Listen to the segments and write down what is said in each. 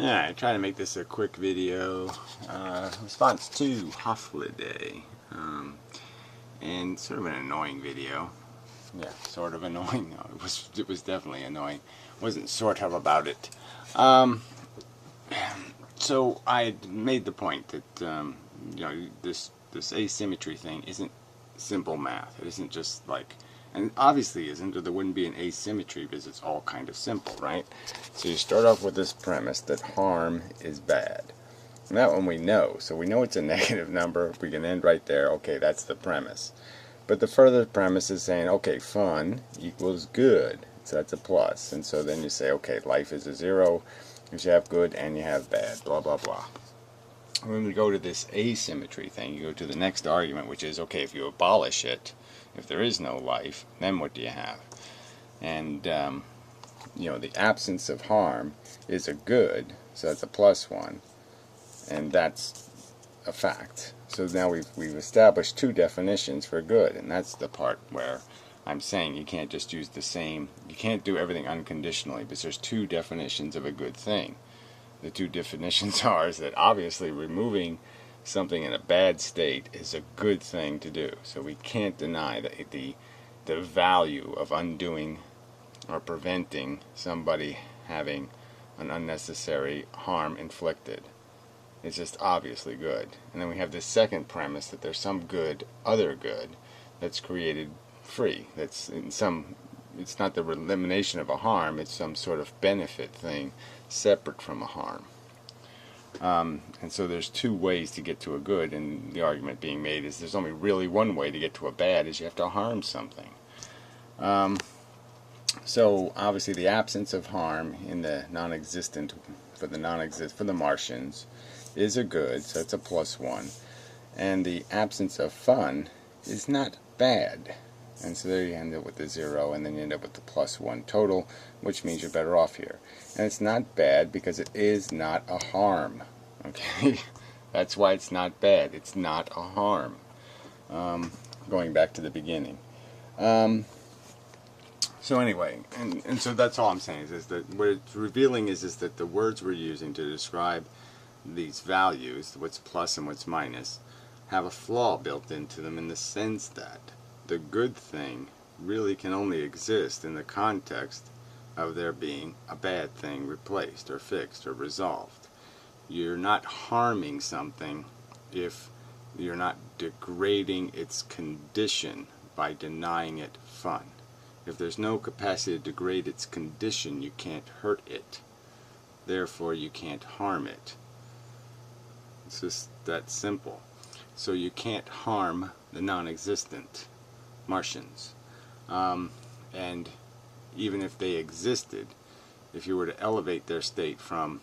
Alright, try to make this a quick video. Response to Hythloday. And sort of an annoying video. Yeah, sort of annoying. No, it was definitely annoying. Wasn't sort of about it. So I made the point that you know, this asymmetry thing isn't simple math. It isn't just like, and obviously isn't, or there wouldn't be an asymmetry because it's all kind of simple, right? So you start off with this premise that harm is bad. And that one we know. So we know it's a negative number. We can end right there. Okay, that's the premise. But the further premise is saying, okay, fun equals good. So that's a plus. And so then you say, okay, life is a zero because you have good and you have bad, blah, blah, blah. When we go to this asymmetry thing, you go to the next argument, which is, okay, if you abolish it, if there is no life, then what do you have? And, you know, the absence of harm is a good, so that's a plus one, and that's a fact. So now we've established two definitions for good, and that's the part where I'm saying you can't just use the same, you can't do everything unconditionally, because there's two definitions of a good thing. The two definitions are is that obviously removing something in a bad state is a good thing to do. So we can't deny the value of undoing or preventing somebody having an unnecessary harm inflicted. It's just obviously good. And then we have this second premise that there's some good, other good, that's created free. That's in some, it's not the elimination of a harm, it's some sort of benefit thing separate from a harm. And so there's two ways to get to a good, and the argument being made is there's only really one way to get to a bad, is you have to harm something. So obviously the absence of harm in the non-existent, for the Martians, is a good, so it's a plus one. And the absence of fun is not bad. And so there you end up with the zero, and then you end up with the plus one total, which means you're better off here. And it's not bad because it is not a harm. Okay? That's why it's not bad. It's not a harm. Going back to the beginning. So anyway, and so that's all I'm saying is that what it's revealing is that the words we're using to describe these values, what's plus and what's minus, have a flaw built into them in the sense that the good thing really can only exist in the context of there being a bad thing replaced or fixed or resolved. You're not harming something if you're not degrading its condition by denying it fun. If there's no capacity to degrade its condition, you can't hurt it. Therefore, you can't harm it. It's just that simple. So you can't harm the non-existent Martians. And even if they existed, if you were to elevate their state from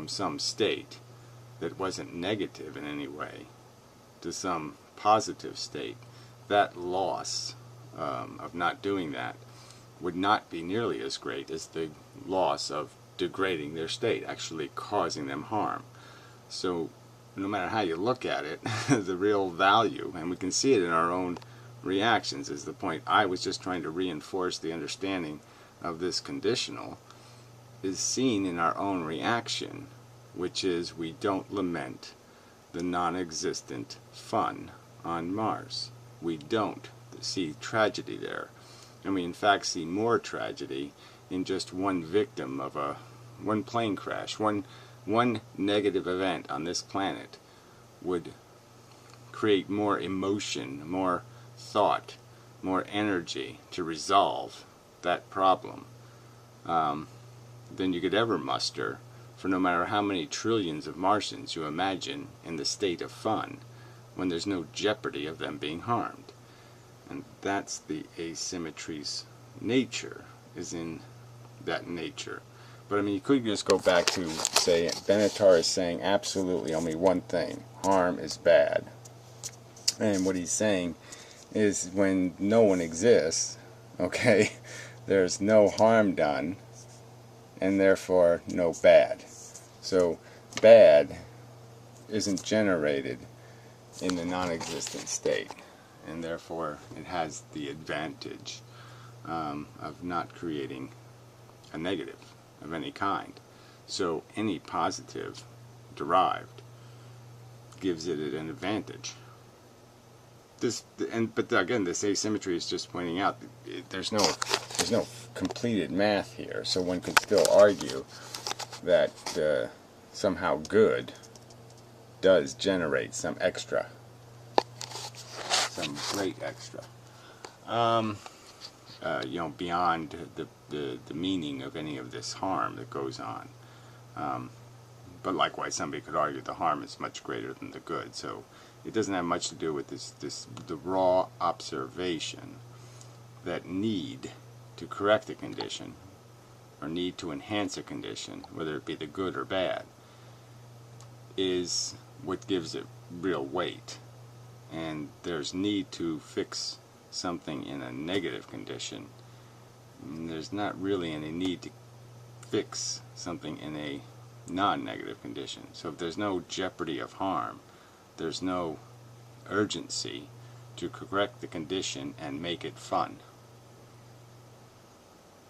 some state that wasn't negative in any way to some positive state, that loss of not doing that would not be nearly as great as the loss of degrading their state, actually causing them harm. So no matter how you look at it, the real value, and we can see it in our own reactions, is the point I was just trying to reinforce. The understanding of this conditional is seen in our own reaction, which is we don't lament the non-existent fun on Mars. We don't see tragedy there, and we in fact see more tragedy in just one victim of one plane crash. One negative event on this planet would create more emotion, more thought, more energy to resolve that problem than you could ever muster for no matter how many trillions of Martians you imagine in the state of fun when there's no jeopardy of them being harmed. And that's the asymmetry's nature, is in that nature. But I mean, you could just go back to, say, Benatar is saying absolutely only one thing: harm is bad. And what he's saying is when no one exists, okay, there's no harm done, and therefore no bad. So bad isn't generated in the non-existent state, and therefore it has the advantage of not creating a negative of any kind. So any positive derived gives it an advantage. But again, this asymmetry is just pointing out there's no completed math here. So one could still argue that somehow good does generate some extra, some great extra, you know, beyond the meaning of any of this harm that goes on. But likewise, somebody could argue the harm is much greater than the good. So it doesn't have much to do with the raw observation that need to correct a condition or need to enhance a condition, whether it be the good or bad, is what gives it real weight. And there's need to fix something in a negative condition. And there's not really any need to fix something in a non-negative condition. So if there's no jeopardy of harm, there's no urgency to correct the condition and make it fun.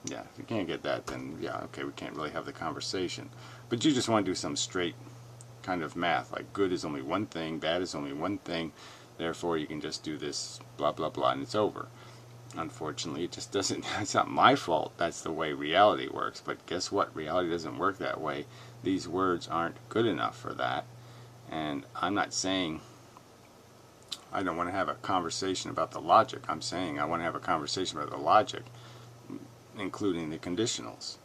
Yeah, if you can't get that, then yeah, okay, we can't really have the conversation. But you just want to do some straight kind of math, like good is only one thing, bad is only one thing, therefore you can just do this blah blah blah and it's over. Unfortunately, it just doesn't, it's not my fault, that's the way reality works. But guess what, reality doesn't work that way. These words aren't good enough for that. And I'm not saying I don't want to have a conversation about the logic. I'm saying I want to have a conversation about the logic, including the conditionals,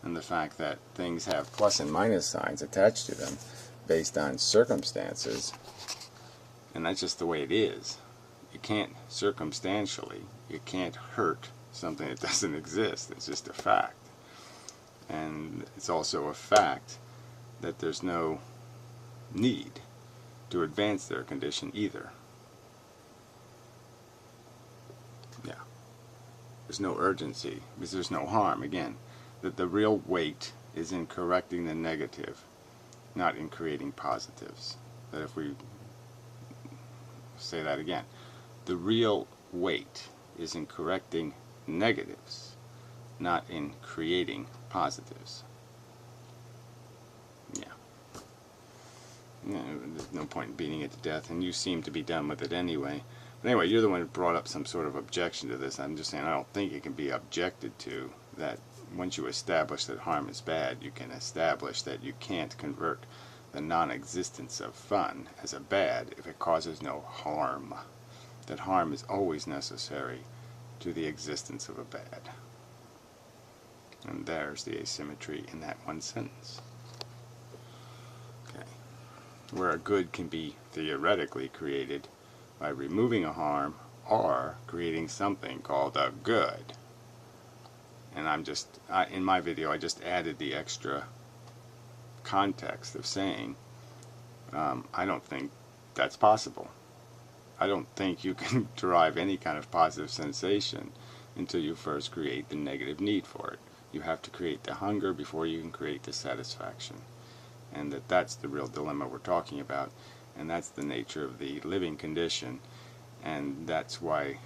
and the fact that things have plus and minus signs attached to them based on circumstances, and that's just the way it is. You can't circumstantially, you can't hurt something that doesn't exist. It's just a fact. And it's also a fact that there's no need to advance their condition either. Yeah. There's no urgency because there's no harm. Again, that the real weight is in correcting the negative, not in creating positives. That if we say that again, the real weight is in correcting negatives, not in creating positives. Yeah. There's no point in beating it to death, and you seem to be done with it anyway. But anyway, you're the one who brought up some sort of objection to this. I'm just saying I don't think it can be objected to, that once you establish that harm is bad, you can establish that you can't convert the non-existence of fun as a bad if it causes no harm. That harm is always necessary to the existence of a bad. And there's the asymmetry in that one sentence. Okay. Where a good can be theoretically created by removing a harm or creating something called a good. And in my video I just added the extra context of saying I don't think that's possible. I don't think you can derive any kind of positive sensation until you first create the negative need for it. You have to create the hunger before you can create the satisfaction. And that's the real dilemma we're talking about, and that's the nature of the living condition, and that's why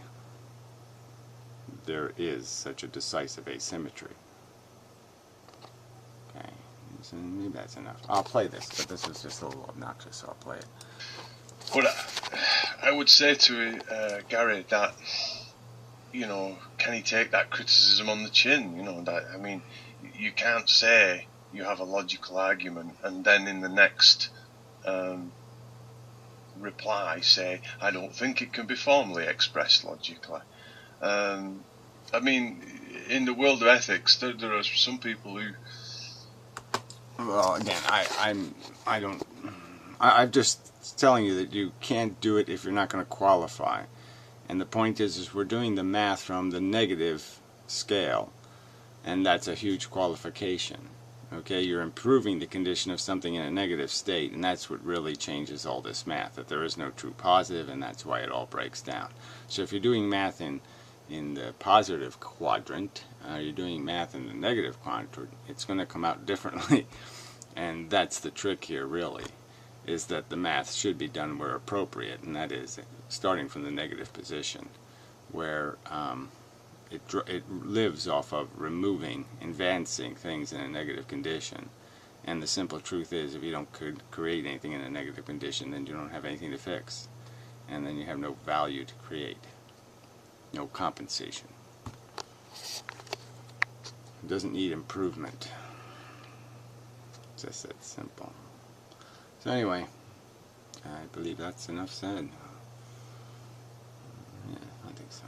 there is such a decisive asymmetry. Okay, so maybe that's enough. I'll play this, but this is just a little obnoxious, so I'll play it. But I would say to Gary that, you know, can he take that criticism on the chin? You know, that, I mean, you can't say you have a logical argument and then in the next reply say, I don't think it can be formally expressed logically. I mean, in the world of ethics, there are some people who... Well, again, I'm just telling you that you can't do it if you're not going to qualify. And the point is we're doing the math from the negative scale, and that's a huge qualification. Okay, you're improving the condition of something in a negative state, and that's what really changes all this math, that there is no true positive, and that's why it all breaks down. So if you're doing math in the positive quadrant, you're doing math in the negative quadrant, it's going to come out differently. And that's the trick here, really, is that the math should be done where appropriate, and that is starting from the negative position, where it lives off of removing, advancing things in a negative condition, And the simple truth is, if you don't create anything in a negative condition, then you don't have anything to fix. And then you have no value to create. No compensation. It doesn't need improvement. Just that simple. So anyway, I believe that's enough said. Yeah, I think so.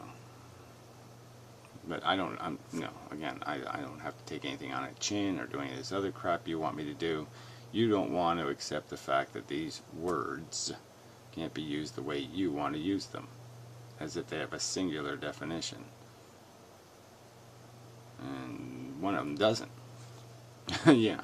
But I don't, no, again, I don't have to take anything on a chin or do any of this other crap you want me to do. You don't want to accept the fact that these words can't be used the way you want to use them, as if they have a singular definition. And one of them doesn't. Yeah.